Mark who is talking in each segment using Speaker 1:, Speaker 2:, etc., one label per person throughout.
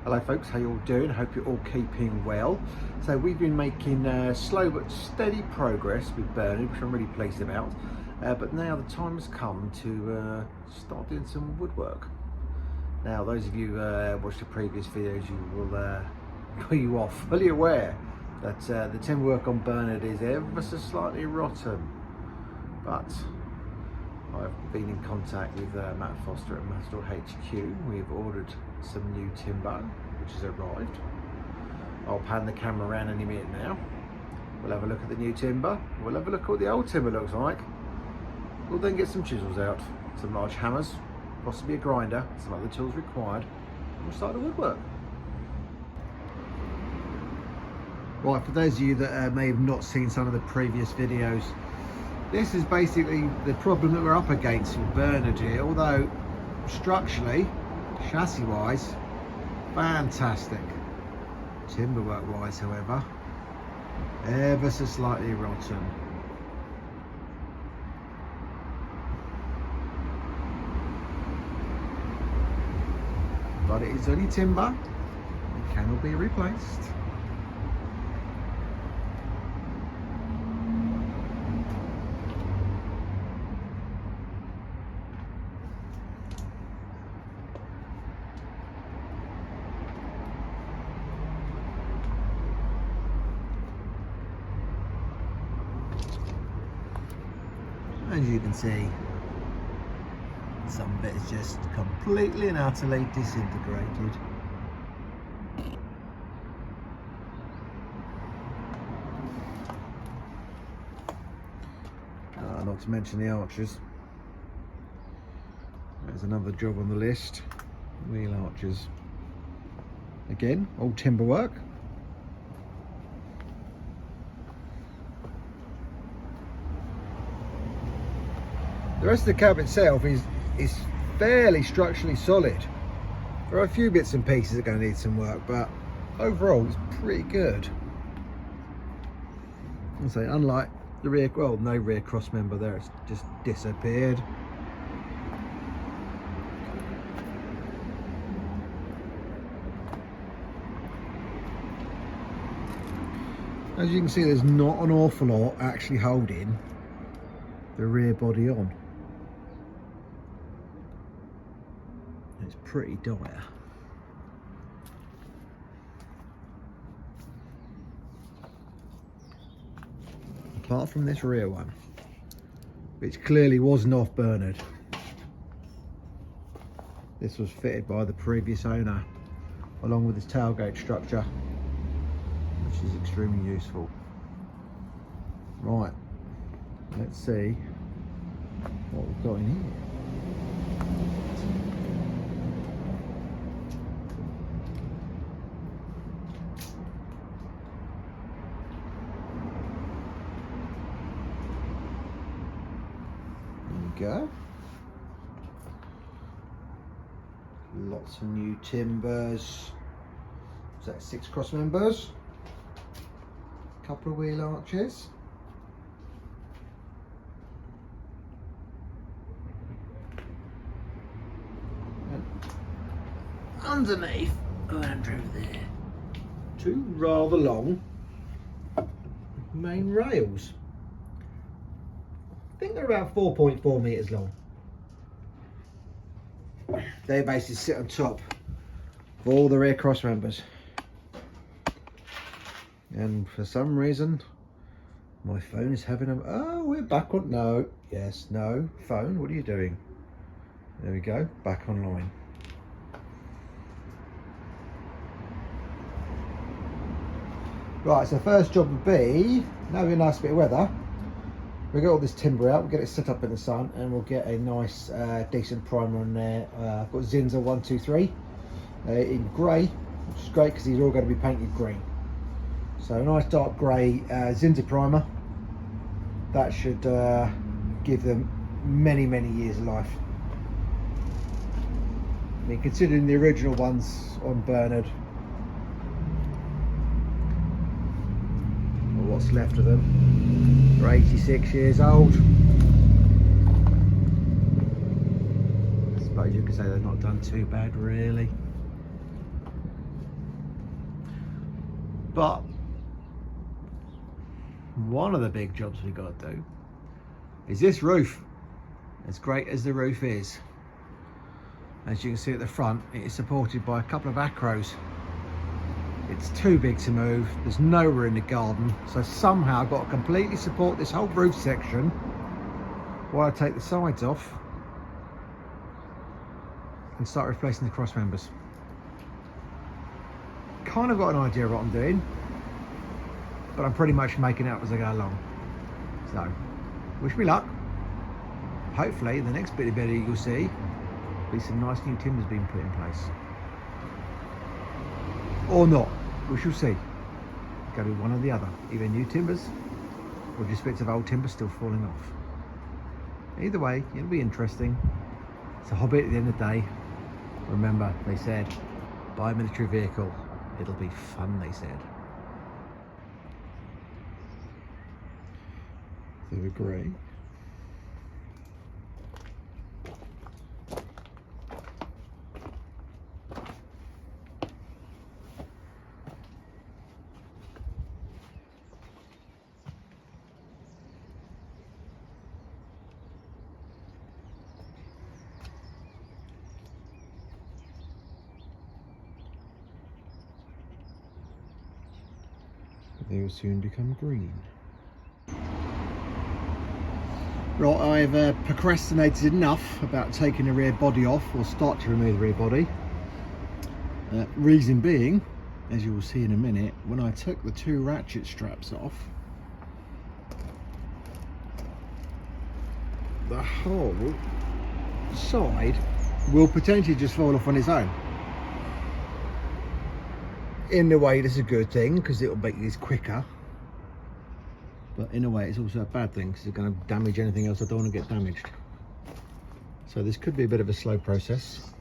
Speaker 1: Hello folks, how you all doing? Hope you're all keeping well. So we've been making slow but steady progress with Bernard, which I'm really pleased about. But now the time has come to start doing some woodwork. Now those of you watched the previous videos, you will be fully aware that the timber work on Bernard is ever so slightly rotten. But I've been in contact with Matt Foster at Matador HQ. We've ordered some new timber, which has arrived. I'll pan the camera around any minute now. We'll have a look at the new timber. We'll have a look at what the old timber looks like. We'll then get some chisels out, some large hammers, possibly a grinder, some other tools required, and we'll start the woodwork. Right, for those of you that may have not seen some of the previous videos, this is basically the problem that we're up against with Bernard here, although structurally, chassis wise, fantastic. Timber work wise, however, ever so slightly rotten. But it is only timber, it cannot be replaced. As you can see, some bit is just completely and utterly disintegrated. Not to mention the arches. There's another job on the list. Wheel arches. Again, old timber work. The rest of the cab itself is fairly structurally solid. There are a few bits and pieces that are going to need some work, but overall it's pretty good. I'll say, unlike the rear, well, no rear cross member there, it's just disappeared. As you can see, there's not an awful lot actually holding the rear body on. It's pretty dire. Apart from this rear one, which clearly wasn't off Bernard. This was fitted by the previous owner, along with his tailgate structure, which is extremely useful. Right, let's see what we've got in here. Go. Lots of new timbers. Is that 6 cross members? A couple of wheel arches. And underneath, and over there, 2 rather long main rails. I think they're about 4.4 metres long. They basically sit on top of all the rear cross members. And for some reason, my phone is having a... Oh, we're back on... No. Yes, no. Phone, what are you doing? There we go. Back online. Right, so first job would be... Now we've got a nice bit of weather. We'll get all this timber out, we'll get it set up in the sun, and we'll get a nice decent primer on there. I've got Zinza 123 in grey, which is great because these are all going to be painted green. So a nice dark grey Zinza primer. That should give them many years of life. I mean, considering the original ones on Bernard, or what's left of them, they're 86 years old. I suppose you could say they're not done too bad, really. But one of the big jobs we got to do is this roof. As great as the roof is, as you can see at the front, it is supported by a couple of acros. It's too big to move, there's nowhere in the garden, so somehow I've got to completely support this whole roof section while I take the sides off and start replacing the cross members. Kind of got an idea of what I'm doing, but I'm pretty much making it up as I go along. So, wish me luck. Hopefully the next bit of video you'll see will be some nice new timbers being put in place. Or not, we shall see. It's going to be one or the other, either new timbers or just bits of old timber still falling off. Either way, it'll be interesting. It's a hobby at the end of the day. Remember, they said, buy a military vehicle, it'll be fun, they said. They agree. They will soon become green. Right, I've procrastinated enough about taking the rear body off, or start to remove the rear body. Reason being, as you will see in a minute, when I took the two ratchet straps off, the whole side will potentially just fall off on its own. In a way, this is a good thing because it will make this quicker, but in a way it's also a bad thing because it's going to damage anything else I don't want to get damaged. So this could be a bit of a slow process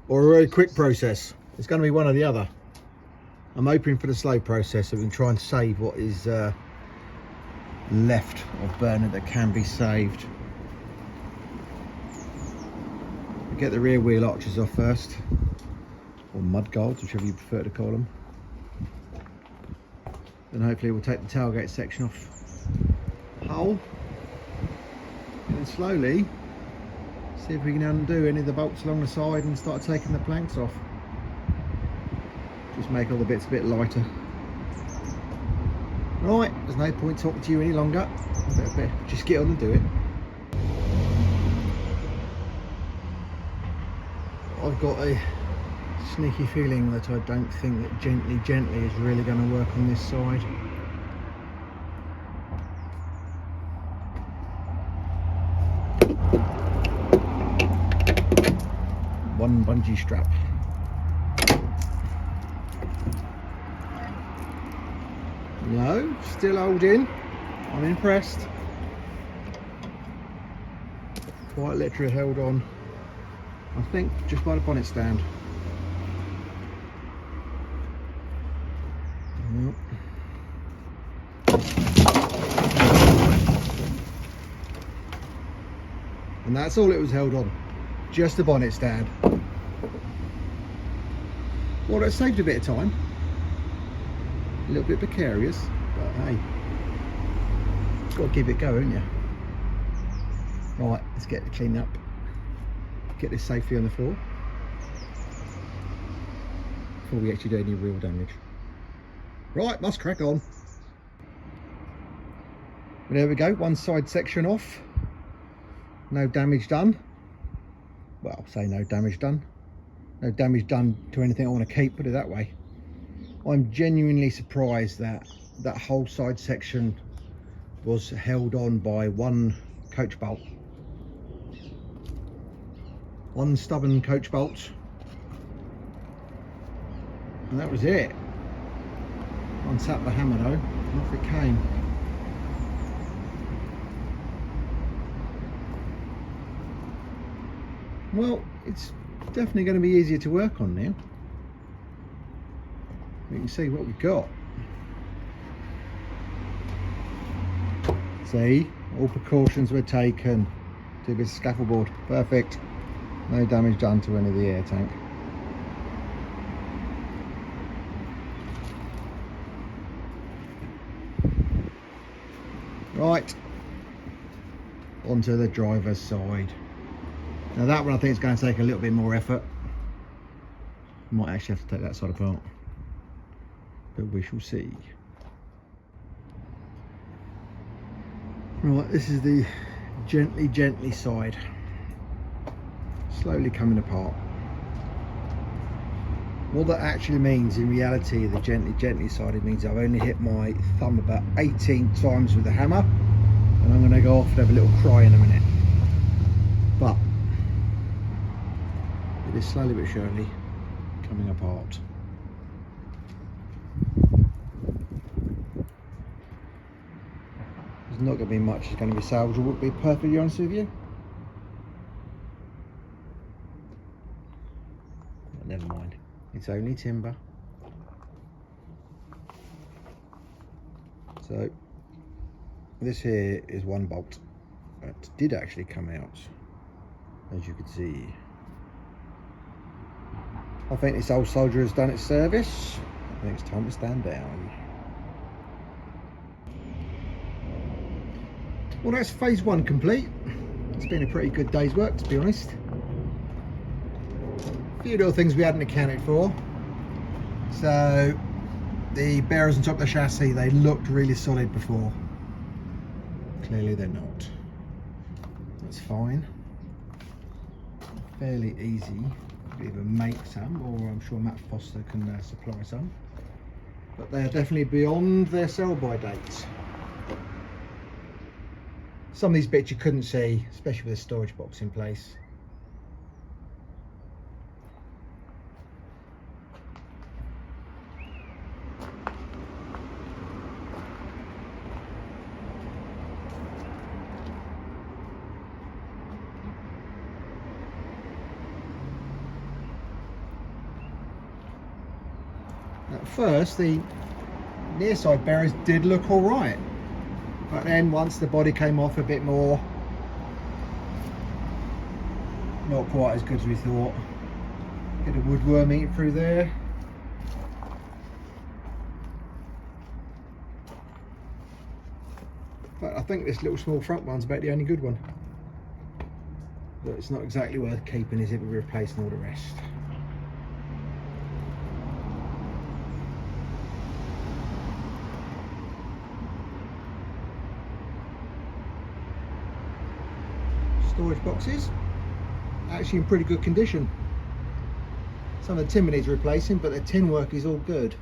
Speaker 1: or a very quick process. It's going to be one or the other. I'm hoping for the slow process so we can try and save what is left of Bernard that can be saved. We get the rear wheel arches off first, or mud guards, whichever you prefer to call them. Then hopefully we'll take the tailgate section off the hull, and then slowly see if we can undo any of the bolts along the side and start taking the planks off. Just make all the bits a bit lighter. Right, there's no point talking to you any longer. Better just get on and do it. I've got a sneaky feeling that I don't think that gently is really going to work on this side. One bungee strap. No, still holding. I'm impressed. Quite literally held on, I think, just by the bonnet stand. And that's all it was held on, just the bonnet stand. Well, it saved a bit of time, a little bit precarious, but hey, got to keep it going, haven't you? Right, let's get it cleaned up, get this safely on the floor before we actually do any real damage. Right, must crack on. But there we go, one side section off. No damage done. Well, I'll say no damage done. No damage done to anything I want to keep, put it that way. I'm genuinely surprised that that whole side section was held on by one coach bolt. One stubborn coach bolt. And that was it. Unsat the hammer though, and off it came. Well, it's definitely going to be easier to work on now. You can see what we've got. See, all precautions were taken. Do this scaffold board, perfect. No damage done to any of the air tank. Right, onto the driver's side. Now that one I think is going to take a little bit more effort. Might actually have to take that side apart, but we shall see. Right, this is the gently side, slowly coming apart. What that actually means in reality, the gently side, it means I've only hit my thumb about 18 times with the hammer, and I'm going to go off and have a little cry in a minute. But it is slowly but surely coming apart. There's not going to be much that's going to be salvageable, to be perfectly honest with you. But never mind, it's only timber. So this here is one bolt that did actually come out, as you can see. I think this old soldier has done its service. I think it's time to stand down. Well, that's phase one complete. It's been a pretty good day's work, to be honest. A few little things we hadn't accounted for. So the bearers on top of the chassis, they looked really solid before. Clearly they're not. That's fine. Fairly easy to either make some, or I'm sure Matt Foster can supply some. But they're definitely beyond their sell-by dates. Some of these bits you couldn't see, especially with the storage box in place. At first, the near side bearers did look all right. But then once the body came off a bit more, not quite as good as we thought. Bit of woodworm eating through there. But I think this little small front one's about the only good one. But it's not exactly worth keeping, is it? We're replacing all the rest. Storage boxes actually in pretty good condition. Some of the timber needs replacing, but the tin work is all good,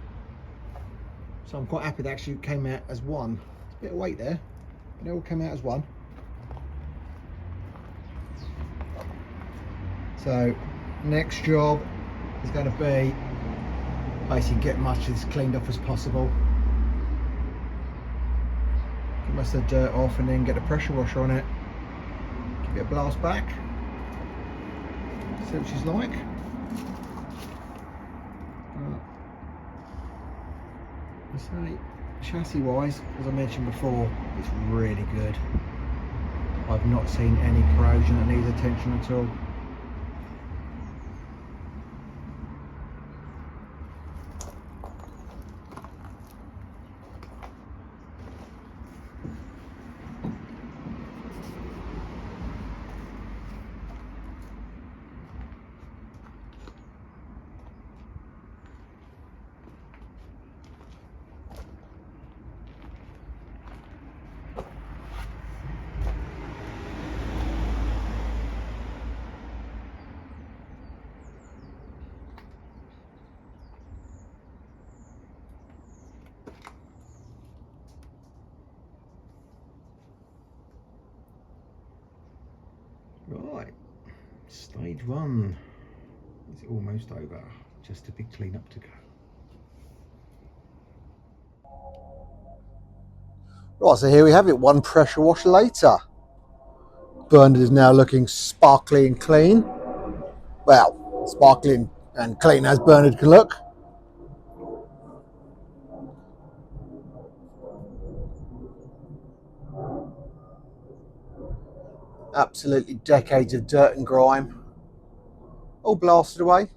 Speaker 1: so I'm quite happy they actually came out as one. It's a bit of weight there, but they all came out as one. So next job is going to be basically get much of this cleaned off as possible, get most of the dirt off, and then get a pressure washer on it. Give it a blast back, see what she's like. I say, chassis wise, as I mentioned before, it's really good. I've not seen any corrosion that needs attention at all. Right, stage one is almost over, just a big clean up to go. Right, so here we have it, one pressure wash later. Bernard is now looking sparkly and clean. Well, sparkly and clean as Bernard can look. Absolutely decades of dirt and grime, all blasted away.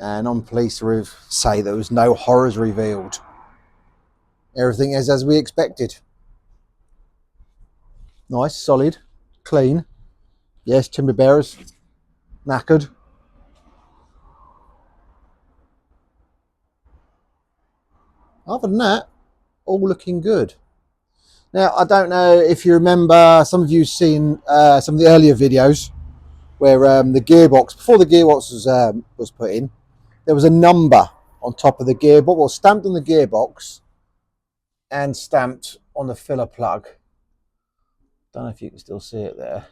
Speaker 1: and I'm pleased to say there was no horrors revealed. Everything is as we expected. Nice, solid, clean. Yes, timber bearers, knackered. Other than that, all looking good. Now, I don't know if you remember, some of you seen some of the earlier videos where the gearbox, before the gearbox was put in, there was a number on top of the gearbox, well, stamped on the gearbox and stamped on the filler plug. Don't know if you can still see it there.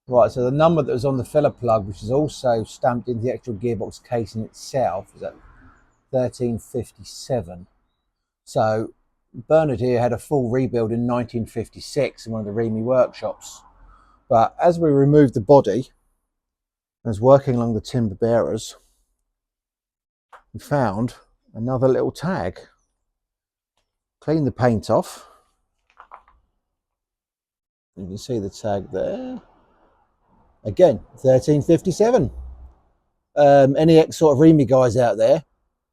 Speaker 1: Right, so the number that was on the filler plug, which is also stamped in the actual gearbox casing itself, is at 1357. So Bernard here had a full rebuild in 1956 in one of the Remy workshops. But as we removed the body, and was working along the timber bearers, we found another little tag. Cleaned the paint off. You can see the tag there. Again, 1357. Any sort of Remy guys out there,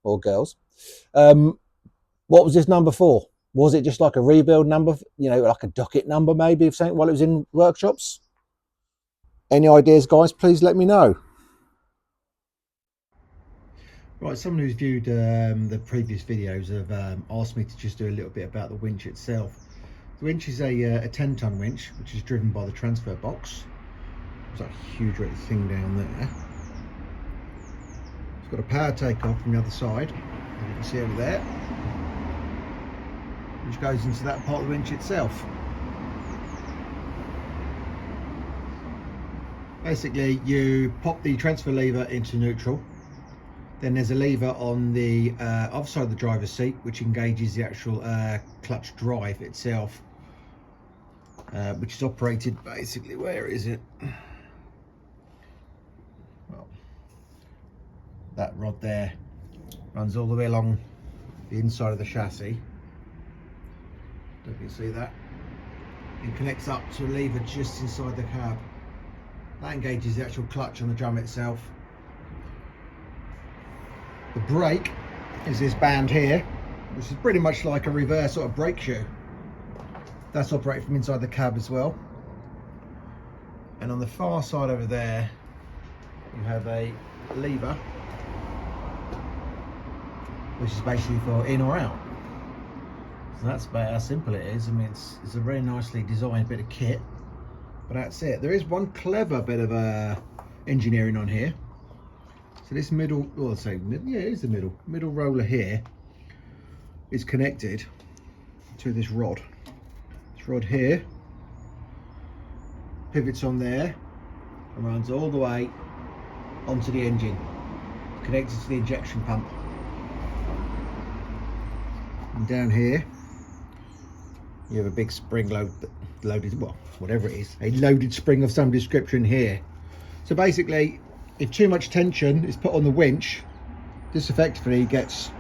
Speaker 1: or girls, what was this number for? Was it just like a rebuild number, you know, like a docket number maybe of something while it was in workshops? Any ideas, guys? Please let me know. Right, someone who's viewed the previous videos have asked me to just do a little bit about the winch itself. The winch is a 10-ton winch, which is driven by the transfer box. There's that huge thing down there. It's got a power takeoff from the other side, as you can see over there, which goes into that part of the winch itself. Basically, you pop the transfer lever into neutral. Then there's a lever on the other side of the driver's seat, which engages the actual clutch drive itself, which is operated basically, where is it? Well, that rod there runs all the way along the inside of the chassis. Don't you can see that? And connects up to a lever just inside the cab. That engages the actual clutch on the drum itself. The brake is this band here, which is pretty much like a reverse sort of brake shoe. That's operated from inside the cab as well. And on the far side over there, you have a lever, which is basically for in or out. So that's about how simple it is. I mean, it's a very nicely designed bit of kit, but that's it. There is one clever bit of engineering on here. So this middle, well, I'll say, yeah, it is the middle roller here is connected to this rod. This rod here pivots on there and runs all the way onto the engine, connected to the injection pump. And down here you have a big spring loaded, well, whatever it is, a loaded spring of some description here. So basically, if too much tension is put on the winch, this effectively gets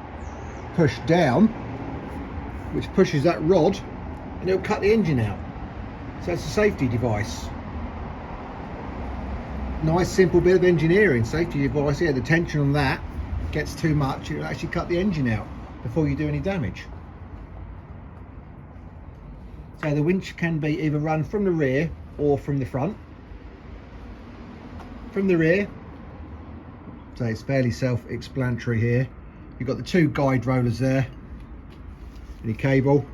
Speaker 1: pushed down, which pushes that rod and it'll cut the engine out. So it's a safety device. Nice simple bit of engineering, safety device here. The tension on that gets too much, it'll actually cut the engine out before you do any damage. So the winch can be either run from the rear or from the front. From the rear, so it's fairly self-explanatory here. You've got the two guide rollers there, and your cable,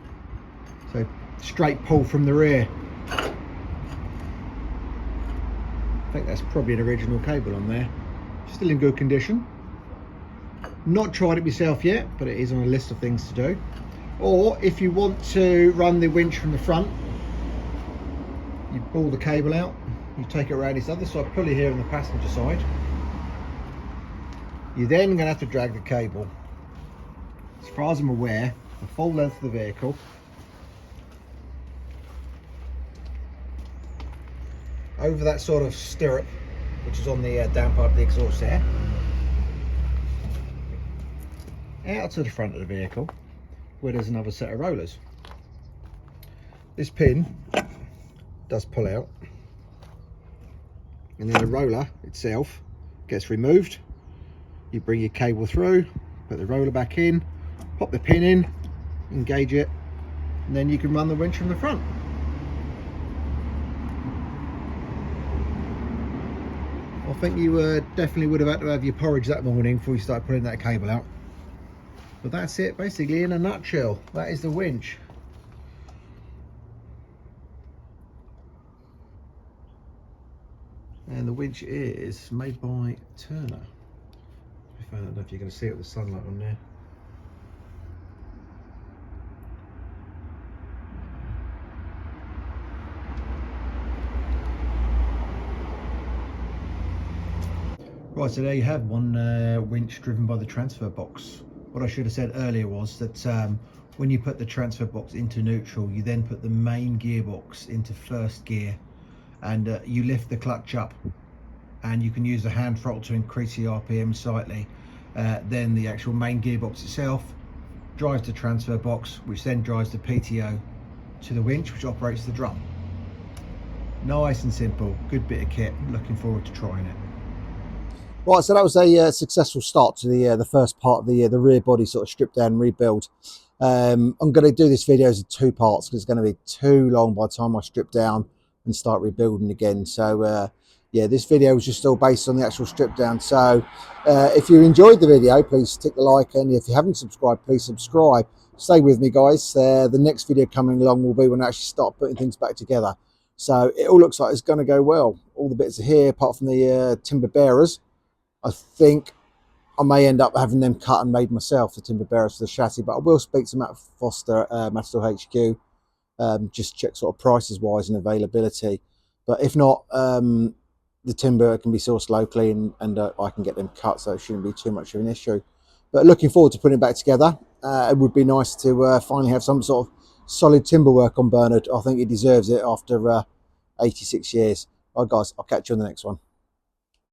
Speaker 1: so straight pull from the rear. I think that's probably an original cable on there, still in good condition. Not tried it myself yet, but it is on a list of things to do. Or if you want to run the winch from the front, you pull the cable out, you take it around this other side pulley here on the passenger side. You're then going to have to drag the cable, as far as I'm aware, the full length of the vehicle over that sort of stirrup, which is on the down part of the exhaust there, out to the front of the vehicle, where there's another set of rollers. This pin does pull out, and then the roller itself gets removed. You bring your cable through, put the roller back in, pop the pin in, engage it, and then you can run the winch from the front. I think you definitely would have had to have your porridge that morning before you start pulling that cable out. But that's it basically in a nutshell. That is the winch. And the winch is made by Turner. I don't know if you're going to see it with the sunlight on there. Right, so there you have one winch driven by the transfer box. What I should have said earlier was that when you put the transfer box into neutral, you then put the main gearbox into first gear, and you lift the clutch up, and you can use the hand throttle to increase the RPM slightly. Then the actual main gearbox itself drives the transfer box, which then drives the PTO to the winch, which operates the drum. Nice and simple, good bit of kit. Looking forward to trying it. Right, so that was a successful start to the first part of the rear body sort of strip down rebuild. I'm going to do this video as 2 parts because it's going to be too long by the time I strip down and start rebuilding again. So yeah, this video was just all based on the actual strip down. So if you enjoyed the video, please tick the like, and if you haven't subscribed, please subscribe. Stay with me, guys. The next video coming along will be when I actually start putting things back together. So it all looks like it's going to go well. All the bits are here apart from the timber bearers. I think I may end up having them cut and made myself, the timber bearers for the chassis, but I will speak to Matt Foster, Matador HQ, just check sort of prices wise and availability. But if not, the timber can be sourced locally, and I can get them cut, so it shouldn't be too much of an issue. But looking forward to putting it back together. It would be nice to finally have some sort of solid timber work on Bernard. I think he deserves it after 86 years. All right, guys, I'll catch you on the next one.